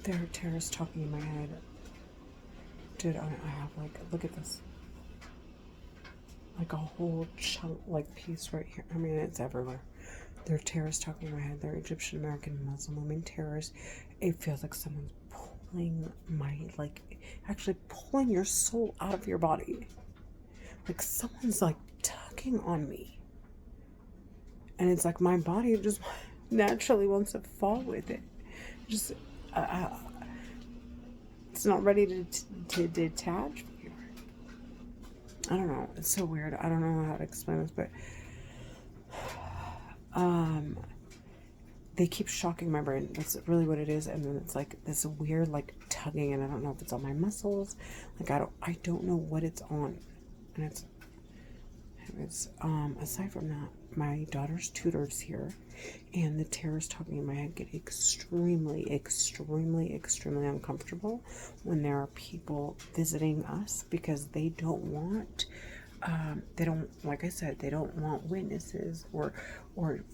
There are terrorists talking in my head. Dude, I have, like, look at this. Like a whole chunk, like, piece right here. I mean, it's everywhere. There are terrorists talking in my head. There are Egyptian American Muslim women terrorists. It feels like someone's pulling my, like, actually pulling your soul out of your body. Like someone's, like, tugging on me. And it's like my body just naturally wants to fall with it. Just, it's not ready to detach. I don't know. It's so weird. I don't know how to explain this, but they keep shocking my brain. That's really what it is. And then it's like this weird, like, tugging, and I don't know if it's on my muscles. Like, I don't know what it's on. And it's aside from that, my daughter's tutor's here, and the terrors talking in my head get extremely, extremely, extremely uncomfortable when there are people visiting us, because they don't want, like I said, they don't want witnesses or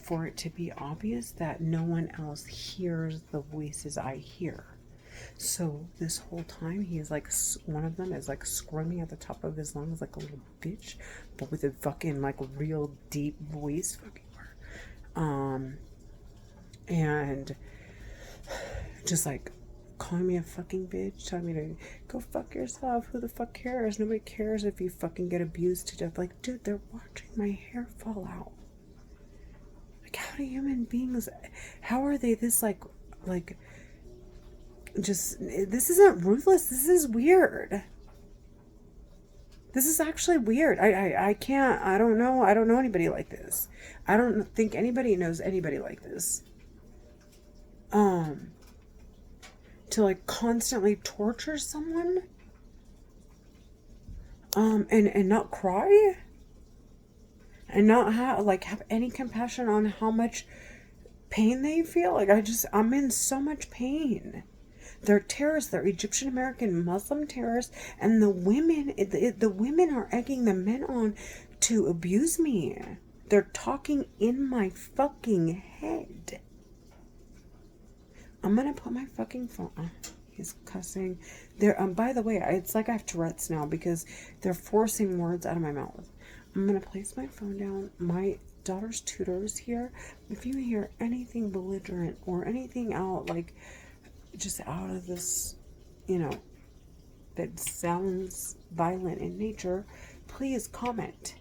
for it to be obvious that no one else hears the voices I hear. So this whole time, he's like, one of them is like screaming at the top of his lungs like a little bitch, but with a fucking, like, real deep voice, and just like calling me a fucking bitch, telling me to go fuck yourself. Who the fuck cares? Nobody cares if you fucking get abused to death. Like, dude, they're watching my hair fall out. Like, how do human beings? How are they this like? Just, this isn't ruthless. This is weird. This is actually weird. I can't, I don't know anybody like this. I don't think anybody knows anybody like this. To, like, constantly torture someone, and not cry, and not have any compassion on how much pain they feel. Like, I'm in so much pain. They're terrorists. They're Egyptian American Muslim terrorists, and the women are egging the men on to abuse me. They're talking in my fucking head. I'm gonna put my fucking phone on. He's cussing. By the way, it's like I have Tourette's now because they're forcing words out of my mouth. I'm gonna place my phone down. My daughter's tutor is here. If you hear anything belligerent or anything out, like, just out of this, that sounds violent in nature, please comment.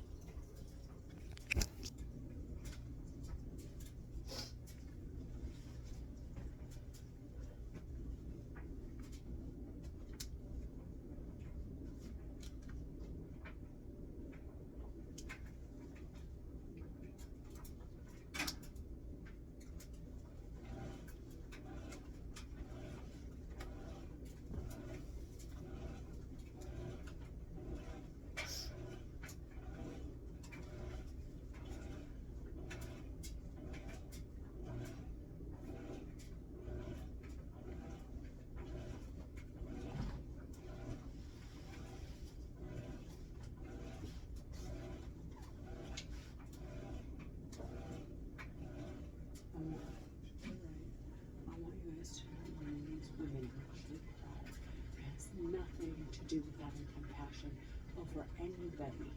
Nothing to do with having compassion over anybody.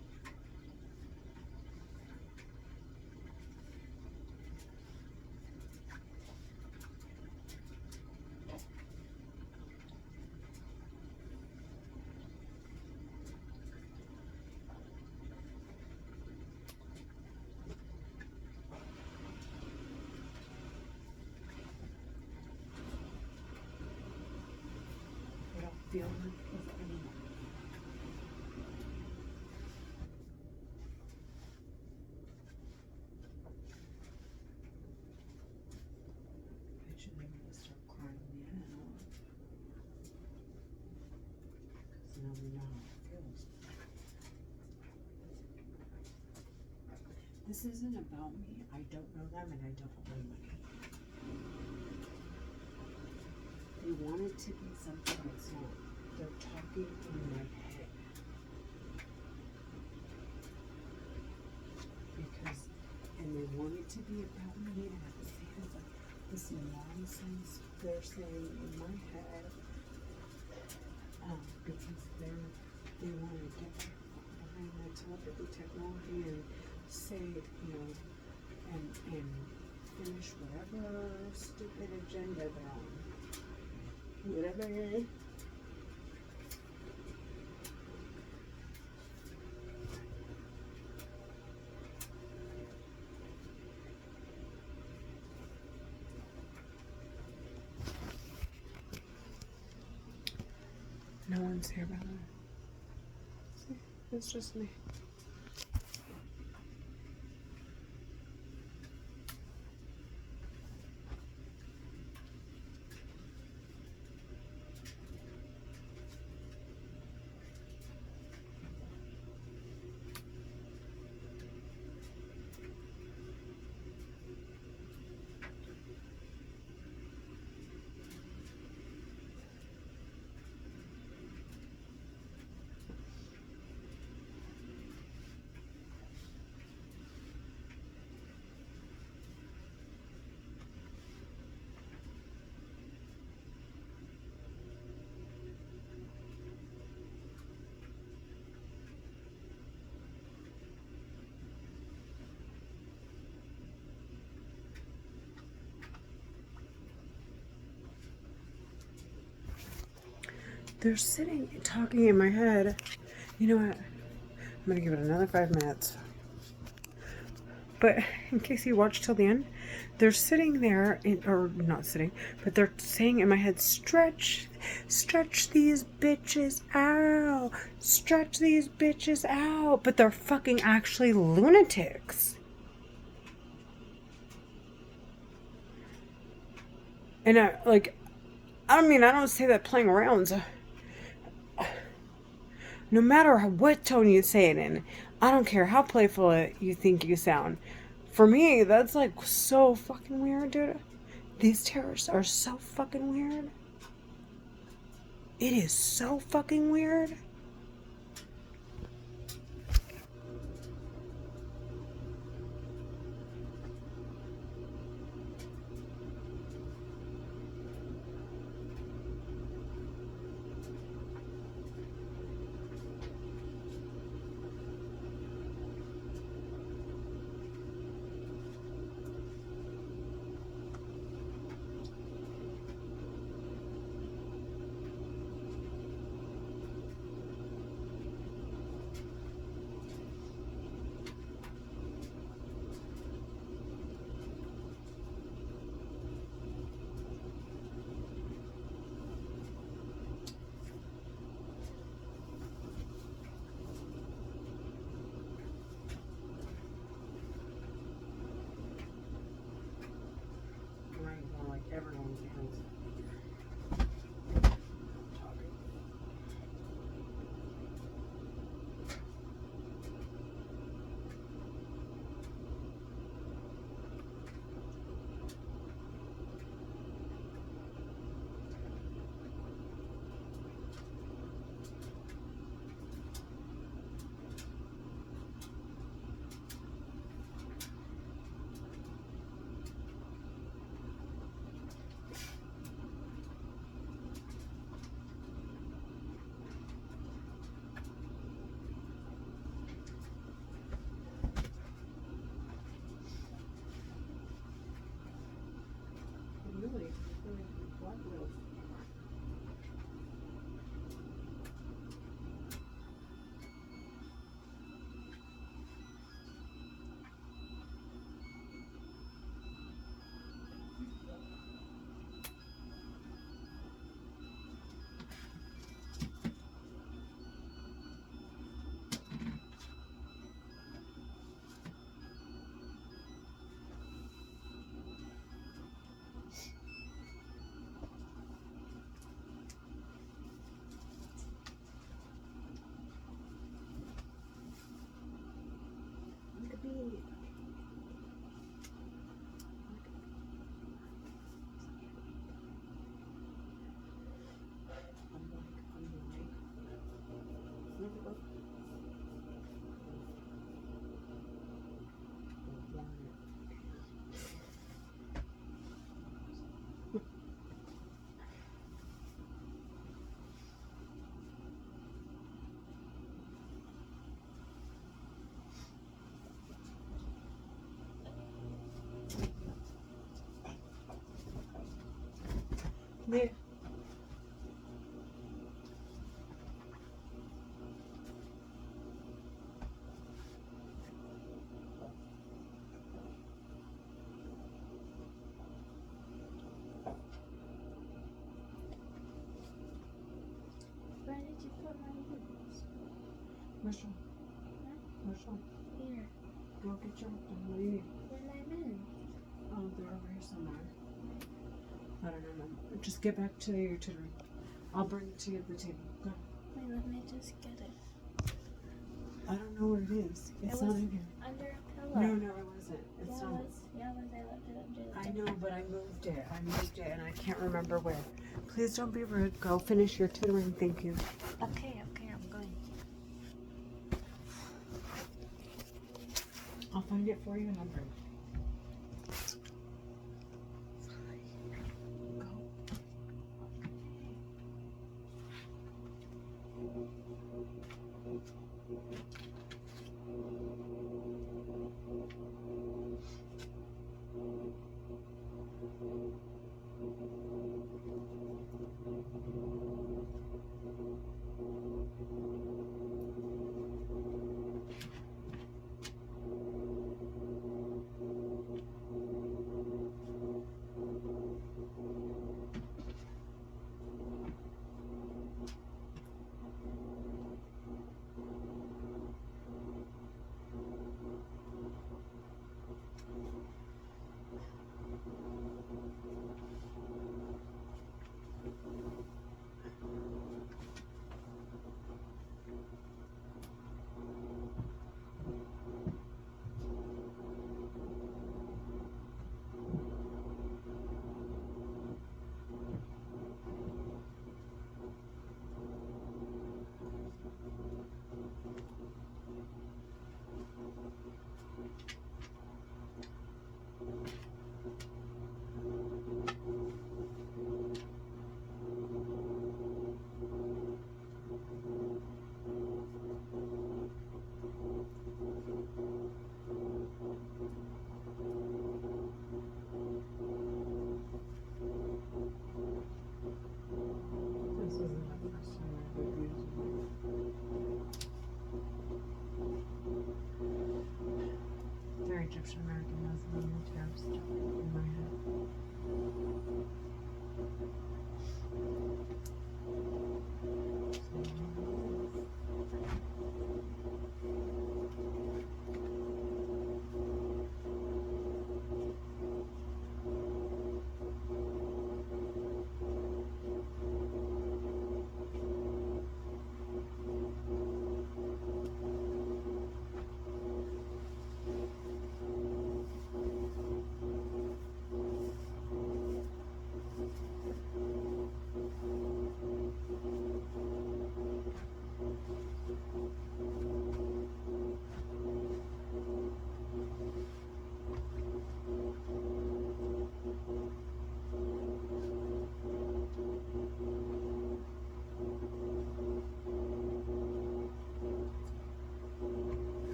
Without feeling with anyone. Eventually, I'm gonna start crying now. Because now we know how it feels. This isn't about me. I don't know them, and I don't owe money. They want it to be something that's not. They're talking in my head. And they want it to be about me, and at the same time, this nonsense they're saying in my head, because they want to get behind the telepathy technology and say, and finish whatever stupid agenda they're on. Whatever. No one's here, by the way. See, it's just me. They're sitting talking in my head. You know what? I'm gonna give it another 5 minutes. But in case you watch till the end, they're sitting there, or not sitting, but they're saying in my head, stretch these bitches out, stretch these bitches out. But they're fucking actually lunatics. And I don't say that playing around. No matter what tone you say it in, I don't care how playful you think you sound. For me, that's like so fucking weird, dude. These terrorists are so fucking weird. It is so fucking weird. There. Where did you put my boots? Marshall. Huh? Marshall. Here. Go get your. What do you need? Where my men? Oh, they're over here somewhere. I don't know. Just get back to your tutoring. I'll bring it to you at the table. Go. Wait, let me just get it. I don't know where it is. It's not in here. Under a pillow. No, it wasn't. It's Yeah, not. it was. Yeah, it was. I left it under the I pillow. know, but I moved it, and I can't remember where. Please don't be rude. Go finish your tutoring. Thank you. Okay, I'm going. I'll find it for you and I'll bring it. Go.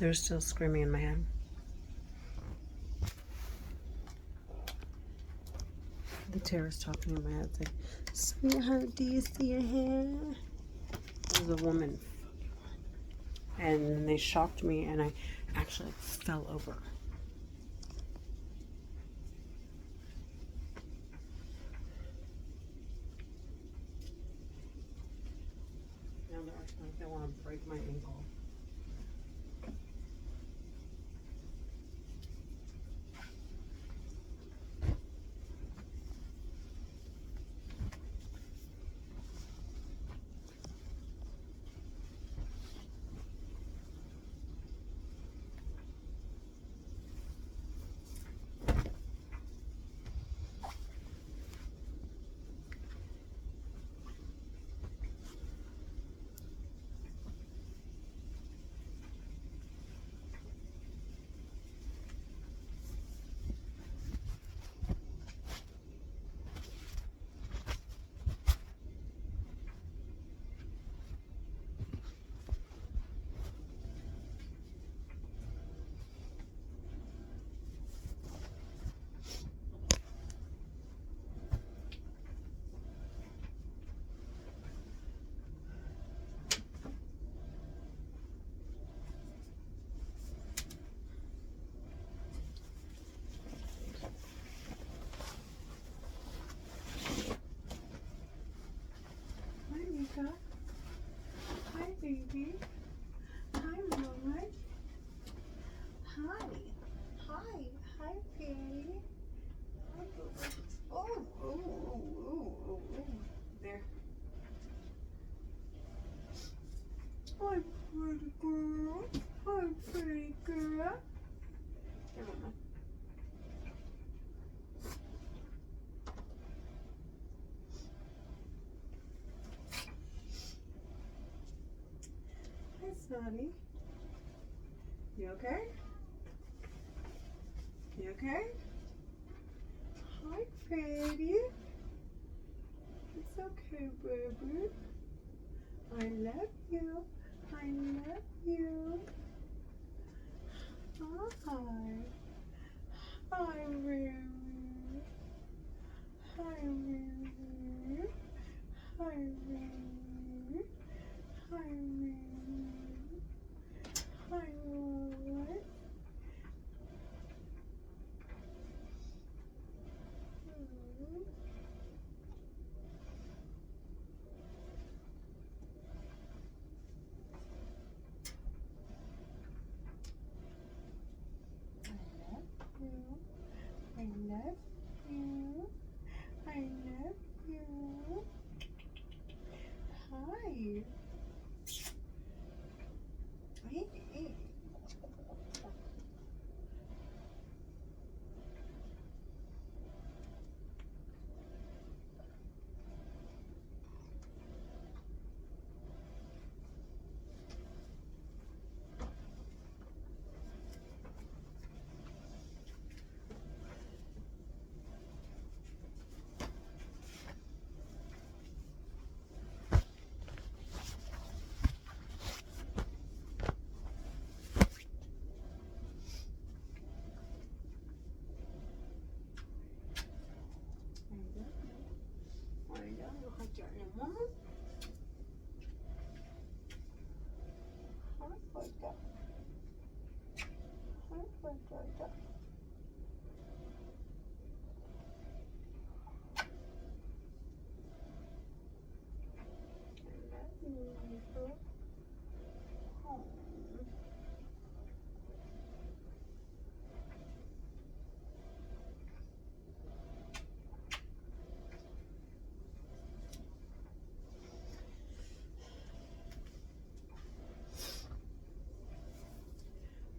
They're still screaming in my head. The terror's talking in my head. It's like, sweetheart, do you see your hair? There's a woman. And they shocked me, and I actually fell over. Now they're acting like they want to break my ankle. Hi, baby. Hi, Mama. Hi. Hi. Hi, baby. Oh, there. Hi, pretty girl. Hi, pretty girl. Here, Mama. Hi, Sonny. You okay? You okay? Hi, pretty. It's okay, baby. I love you. I love you. Hi. Hi, Ruby. Hi, Ruby. Hi, Ruby. Hi, Ruby. Hi, Ruby. I love you. I love you. Hi. Hey.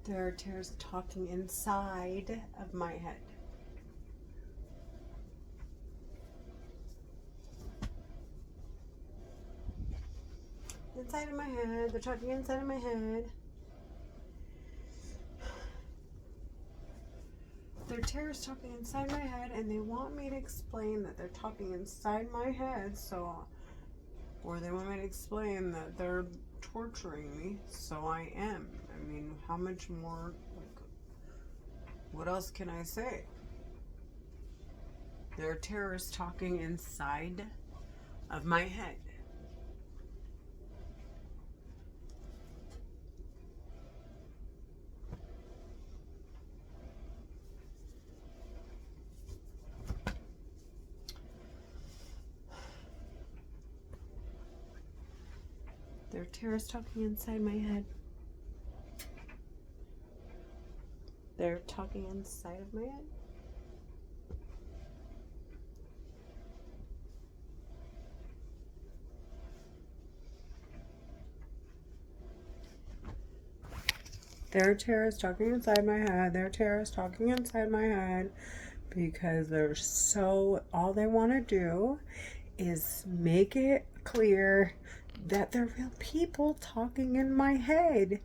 There are tears talking inside of my head. Inside of my head. They're talking inside of my head. Their terror's talking inside my head, and they want me to explain that they're talking inside my head, so Or they want me to explain that they're torturing me, so I am. I mean, how much more, like, what else can I say? There are terrorists talking inside of my head. There are terrorists talking inside my head. They're talking inside of my head. There are terrorists talking inside my head. There are terrorists talking inside my head because they're so, all they want to do is make it clear that they're real people talking in my head.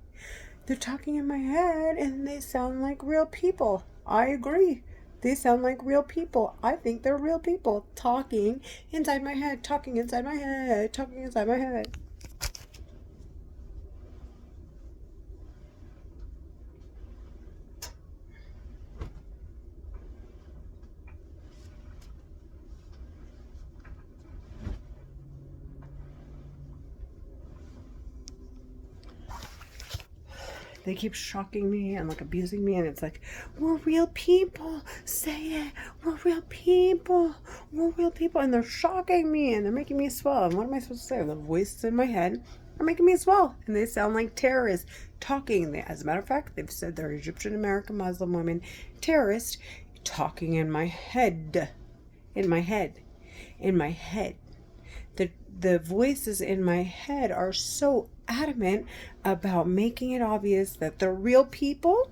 They're talking in my head and they sound like real people. I agree. They sound like real people. I think they're real people talking inside my head, talking inside my head, talking inside my head. They keep shocking me and like abusing me, and it's like, we're real people. Say it. We're real people. We're real people. And they're shocking me and they're making me swell. And what am I supposed to say? The voices in my head are making me swell. And they sound like terrorists talking. As a matter of fact, they've said they're Egyptian American Muslim women terrorists talking in my head. In my head. In my head. The voices in my head are so adamant about making it obvious that they're real people.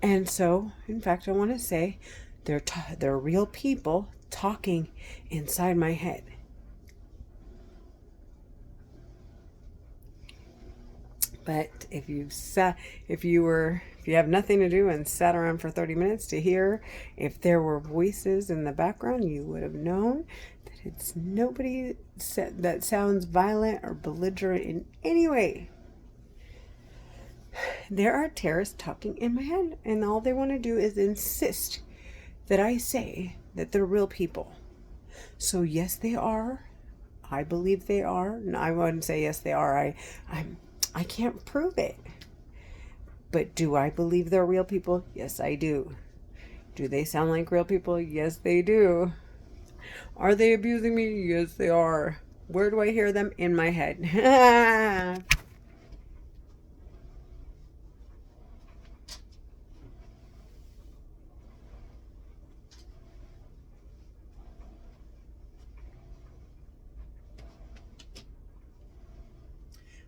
And so, in fact, I want to say they're real people talking inside my head. But if you have nothing to do and sat around for 30 minutes to hear if there were voices in the background, you would have known that it's nobody that sounds violent or belligerent in any way. There are terrorists talking in my head, and all they want to do is insist that I say that they're real people. So yes, they are. I believe they are. No, I wouldn't say yes, they are. I can't prove it. But do I believe they're real people? Yes, I do. Do they sound like real people? Yes, they do. Are they abusing me? Yes, they are. Where do I hear them? In my head.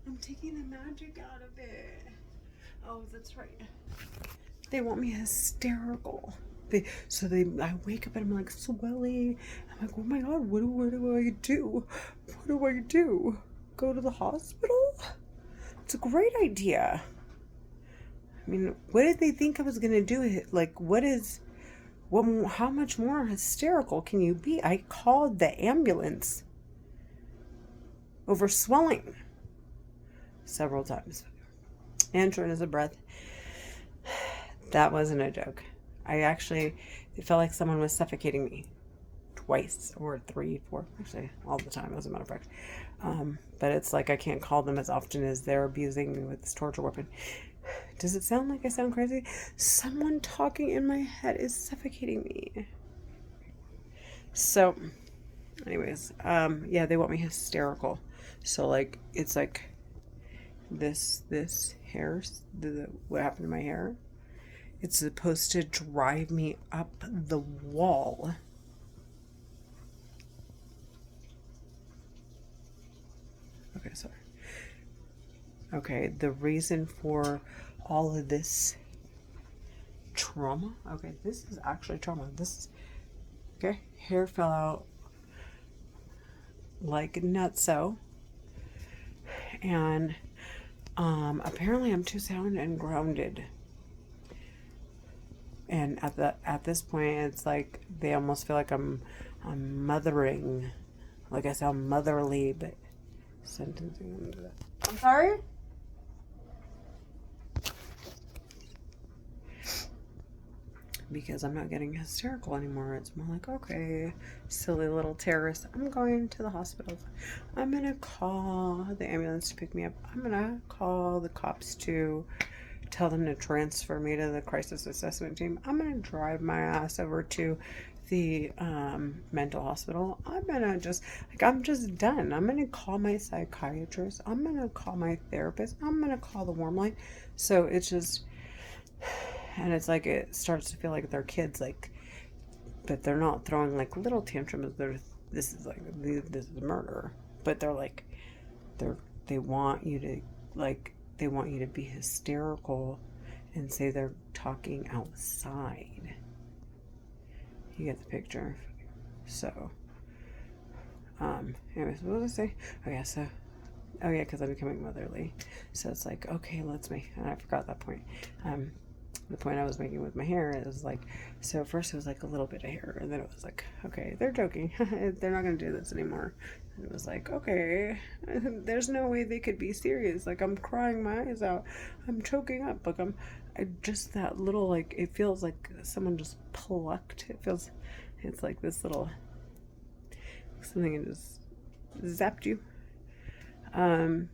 I'm taking the magic out of it. Oh, that's right. They want me hysterical. I wake up and I'm like swelling. I'm like, oh my God, what do I do? What do I do? Go to the hospital? It's a great idea. I mean, what did they think I was gonna do? Like, how much more hysterical can you be? I called the ambulance over swelling several times. And short as a breath. That wasn't a joke. It felt like someone was suffocating me twice or 3, 4, actually all the time, as a matter of fact. But it's like I can't call them as often as they're abusing me with this torture weapon. Does it sound like I sound crazy? Someone talking in my head is suffocating me. So, anyways, yeah, they want me hysterical. So like, it's like this hair, what happened to my hair? It's supposed to drive me up the wall. Okay, sorry. Okay, the reason for all of this trauma. Okay, this is actually trauma. Okay, hair fell out like nutso. And apparently I'm too sound and grounded. And at this point, it's like they almost feel like I'm mothering Like I sound motherly, but sentencing. I'm sorry? Because I'm not getting hysterical anymore. It's more like, okay, silly little terrorist, I'm going to the hospital. I'm gonna call the ambulance to pick me up. I'm gonna call the cops to tell them to transfer me to the crisis assessment team. I'm gonna drive my ass over to the mental hospital. I'm just done. I'm gonna call my psychiatrist. I'm gonna call my therapist. I'm gonna call the warm line. So it's just, and it's like it starts to feel like they're kids, like, but they're not throwing like little tantrums. This is murder, but they're like, they want you to, like, they want you to be hysterical and say they're talking outside. You get the picture. So anyways, what was I say? Because I'm becoming motherly. So it's like, okay, let's make, and I forgot that point. The point I was making with my hair is like, so first it was like a little bit of hair, and then it was like, okay, they're joking. They're not going to do this anymore. And it was like, okay, there's no way they could be serious. Like, I'm crying my eyes out. I'm choking up. Like, just that little, like, it feels like someone just plucked. It's like this little, something that just zapped you. And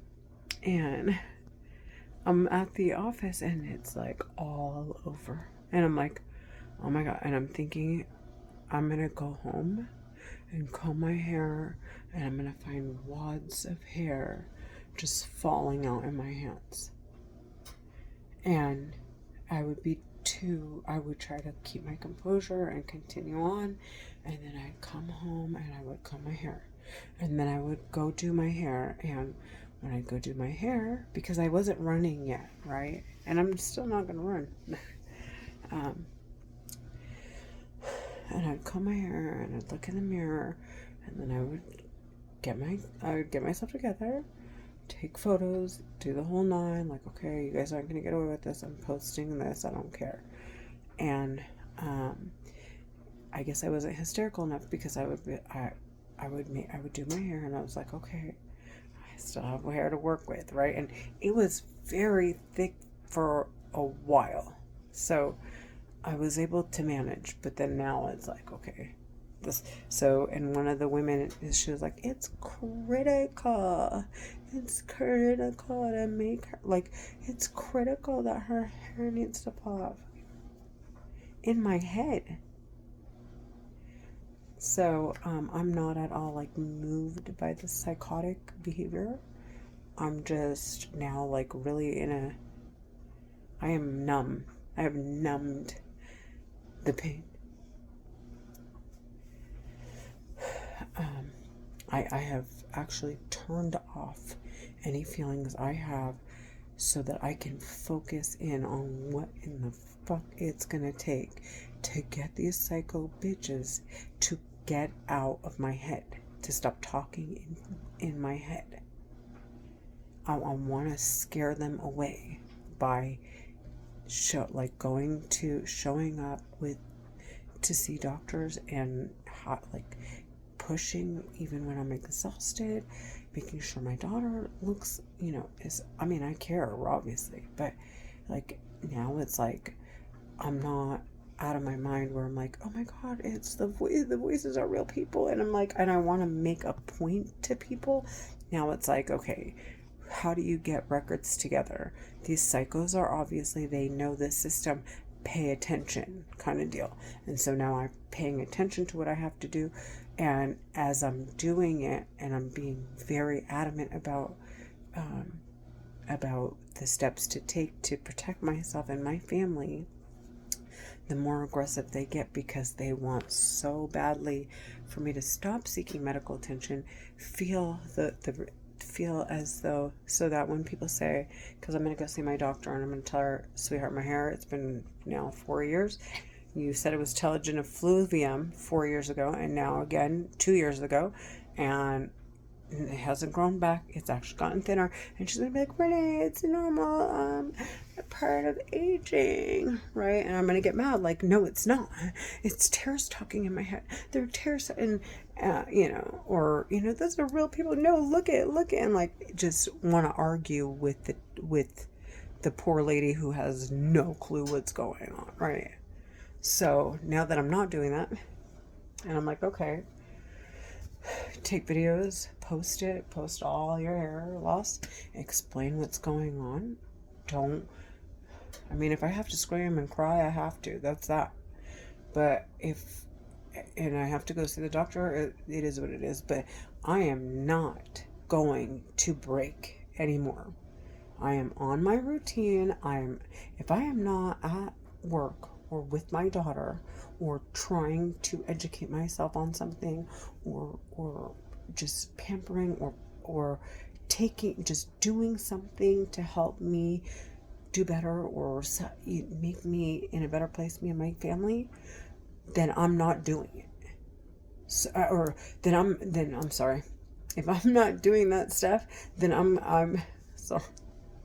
I'm at the office and it's like all over. And I'm like, oh my God. And I'm thinking, I'm going to go home and comb my hair and I'm going to find wads of hair just falling out in my hands. And I would try to keep my composure and continue on. And then I'd come home and I would comb my hair. And then I would go do my hair. And when I go do my hair, because I wasn't running yet, right? And I'm still not going to run. And I'd comb my hair and I'd look in the mirror and then I would get myself together, take photos, do the whole nine, like, okay, you guys aren't going to get away with this. I'm posting this. I don't care. And I guess I wasn't hysterical enough because I would do my hair and I was like, okay, I still have hair to work with, right? And it was very thick for a while. So I was able to manage, but then now it's like, okay, and one of the women, she was like, it's critical to make her, like, it's critical that her hair needs to fall off. In my head. So, I'm not at all, like, moved by the psychotic behavior. I'm just now, like, really I am numb. I have numbed the pain. I have actually turned off any feelings I have so that I can focus in on what in the fuck it's gonna take to get these psycho bitches to get out of my head, to stop talking in my head. I want to scare them away by showing up to see doctors and pushing even when I'm exhausted, making sure my daughter looks, I care, obviously, but like now it's like I'm not out of my mind where I'm like, oh my God, it's the voices are real people, and I'm like, and I want to make a point to people. Now it's like, okay, how do you get records together? These psychos are obviously, they know the system, pay attention kind of deal. And so now I'm paying attention to what I have to do, and as I'm doing it and I'm being very adamant about the steps to take to protect myself and my family, the more aggressive they get, because they want so badly for me to stop seeking medical attention, feel as though, so that when people say, because I'm going to go see my doctor and I'm going to tell her, sweetheart, my hair, it's been now 4 years. You said it was telogen effluvium 4 years ago, and now again 2 years ago, and it hasn't grown back. It's actually gotten thinner. And she's going to be like, Renee, it's normal part of aging, right? And I'm going to get mad. Like, no, it's not. It's terrorists talking in my head. They're terrorists. And, or, those are real people. No, look at. And like, just want to argue with the poor lady who has no clue what's going on, right? So now that I'm not doing that, and I'm like, okay, take videos, post all your hair loss, explain what's going on. If I have to scream and cry, I have to. That's that. But and I have to go see the doctor, it is what it is. But I am not going to break anymore. I am on my routine. If I am not at work or with my daughter or trying to educate myself on something or just pampering or just doing something to help me do better or make me in a better place, me and my family, then I'm not doing it. Then I'm sorry. If I'm not doing that stuff, then I'm so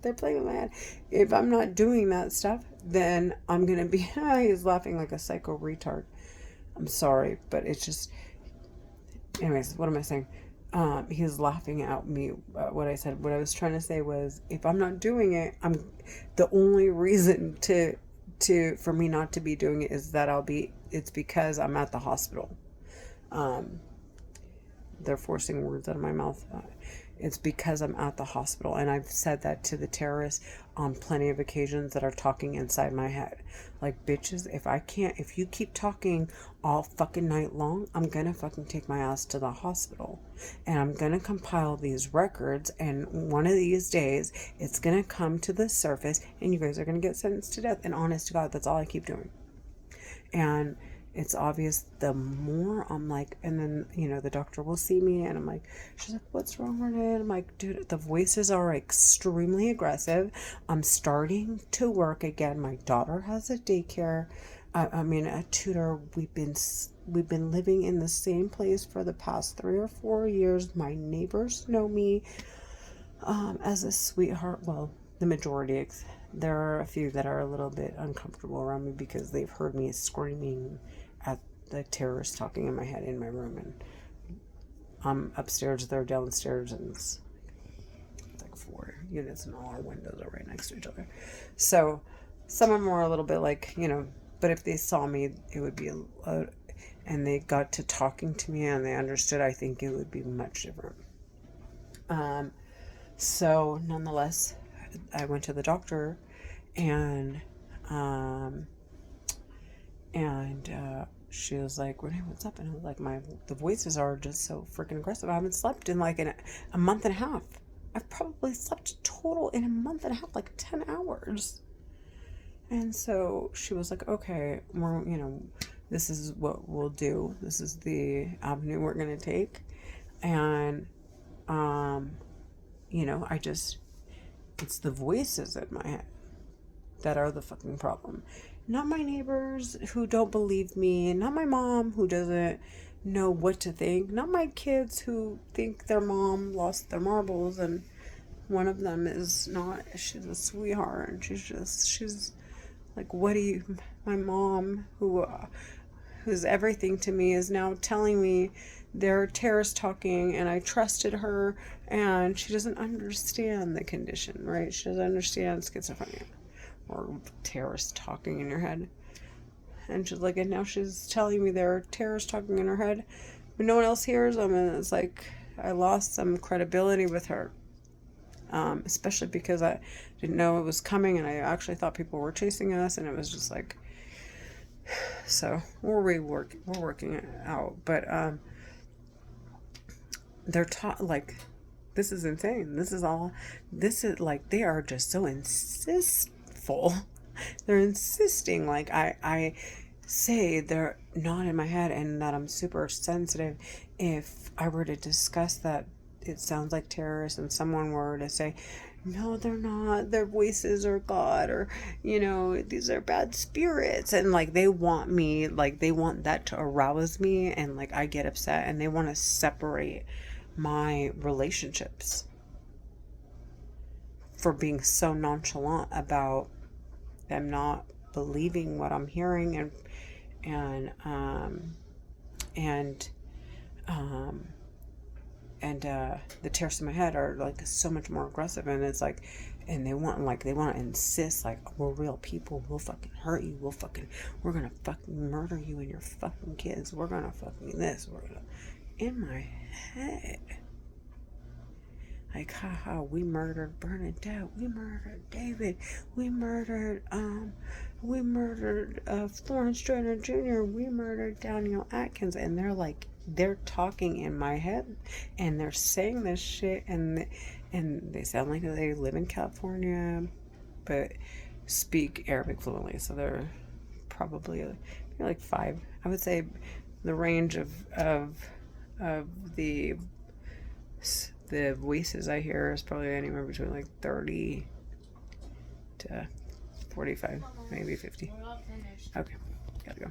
they're playing with my head. If I'm not doing that stuff, then I'm gonna be he's laughing like a psycho retard. I'm sorry, but it's just anyways, what am I saying? He's laughing at me. What I said, what I was trying to say was, if I'm not doing it, the only reason for me not to be doing it is that it's because I'm at the hospital. They're forcing words out of my mouth. It's because I'm at the hospital, and I've said that to the terrorists on plenty of occasions that are talking inside my head. Like, bitches, if you keep talking all fucking night long, I'm gonna fucking take my ass to the hospital. And I'm gonna compile these records, and one of these days, it's gonna come to the surface, and you guys are gonna get sentenced to death. And honest to God, that's all I keep doing. And it's obvious the more I'm like, and then, the doctor will see me and I'm like, she's like, what's wrong, Renee? And I'm like, dude, the voices are extremely aggressive. I'm starting to work again. My daughter has a daycare. A tutor. We've been living in the same place for the past 3 or 4 years. My neighbors know me as a sweetheart. Well, the majority. There are a few that are a little bit uncomfortable around me because they've heard me screaming at the terrorists talking in my head in my room, and I'm upstairs, they're downstairs, and it's like 4 units and all our windows are right next to each other. So some of them are a little bit like, but if they saw me, it would be and they got to talking to me and they understood, I think it would be much different. So nonetheless, I went to the doctor, and she was like, Renee, what's up? And I was like, the voices are just so freaking aggressive. I haven't slept in like a month and a half. I've probably slept total in a month and a half, like 10 hours. And so she was like, okay, this is what we'll do. This is the avenue we're going to take. And, it's the voices in my head that are the fucking problem. Not my neighbors who don't believe me. Not my mom who doesn't know what to think. Not my kids who think their mom lost their marbles. And one of them she's a sweetheart. And she's like, my mom who's everything to me is now telling me they're terrorists talking, and I trusted her, and she doesn't understand the condition, right? She doesn't understand schizophrenia or terrorists talking in your head. And she's like, and now she's telling me there are terrorists talking in her head, but no one else hears them, and it's like I lost some credibility with her, especially because I didn't know it was coming, and I actually thought people were chasing us, and it was just like, so we're working it out, but they're taught like, this is insane. This is like, they are just so insistful. They're insisting, like I say they're not in my head and that I'm super sensitive. If I were to discuss that it sounds like terrorists and someone were to say, no, they're not, their voices are God, or these are bad spirits, and like they want that to arouse me, and like I get upset, and they want to separate my relationships for being so nonchalant about them not believing what I'm hearing, and the terrorists in my head are like so much more aggressive, and it's like, and they want to insist like, we're real people, we'll fucking hurt you, we're gonna fucking murder you and your fucking kids, we're gonna fucking this, we're gonna, in my head, like, haha, we murdered Bernadette, we murdered David, we murdered Florence Joyner Jr., we murdered Daniel Atkins, and they're talking in my head, and they're saying this shit, and they sound like they live in California, but speak Arabic fluently, so they're probably like 5. I would say the range of the voices I hear is probably anywhere between like 30 to 45, maybe 50. We're all finished. Okay, gotta go.